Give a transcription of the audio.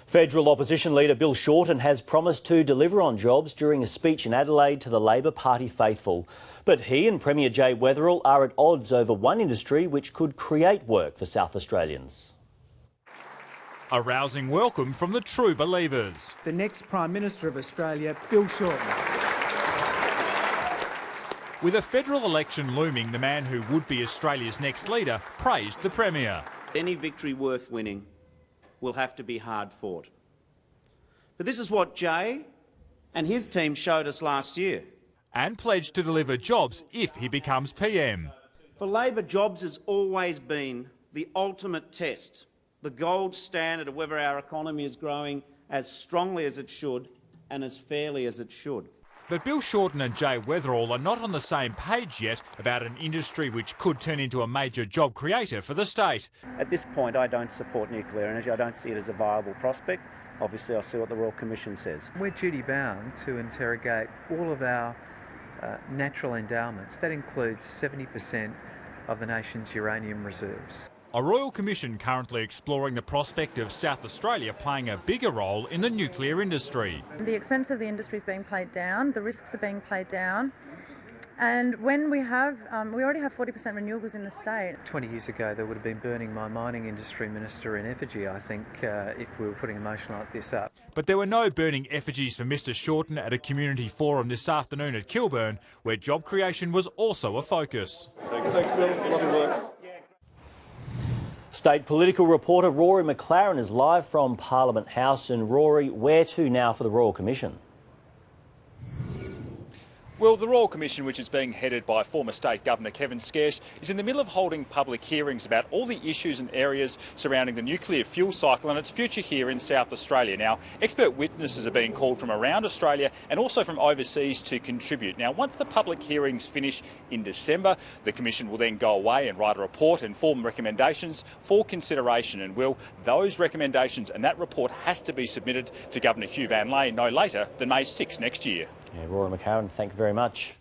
Federal opposition leader Bill Shorten has promised to deliver on jobs during a speech in Adelaide to the Labor Party faithful. But he and Premier Jay Weatherill are at odds over one industry which could create work for South Australians. A rousing welcome from the true believers. The next Prime Minister of Australia, Bill Shorten. With a federal election looming, the man who would be Australia's next leader praised the Premier. Any victory worth winning will have to be hard fought. But this is what Jay and his team showed us last year. And pledged to deliver jobs if he becomes PM. For Labor, jobs has always been the ultimate test, the gold standard of whether our economy is growing as strongly as it should and as fairly as it should. But Bill Shorten and Jay Weatherill are not on the same page yet about an industry which could turn into a major job creator for the state. At this point, I don't support nuclear energy. I don't see it as a viable prospect. Obviously, I'll see what the Royal Commission says. We're duty-bound to interrogate all of our natural endowments. That includes 70% of the nation's uranium reserves. A Royal Commission currently exploring the prospect of South Australia playing a bigger role in the nuclear industry. The expense of the industry is being played down, the risks are being played down, and when we already have 40% renewables in the state. 20 years ago, they would have been burning my mining industry minister in effigy, I think, if we were putting a motion like this up. But there were no burning effigies for Mr Shorten at a community forum this afternoon at Kilburn, where job creation was also a focus. Thanks Bill. Lovely work. State political reporter Rory McLaren is live from Parliament House. And Rory, where to now for the Royal Commission? Well, the Royal Commission, which is being headed by former State Governor Kevin Scarce, is in the middle of holding public hearings about all the issues and areas surrounding the nuclear fuel cycle and its future here in South Australia. Now, expert witnesses are being called from around Australia and also from overseas to contribute. Now, once the public hearings finish in December, the Commission will then go away and write a report and form recommendations for consideration. And those recommendations and that report has to be submitted to Governor Hugh Van Lane no later than May 6 next year. Yeah, Rory McLaren, thank you very much.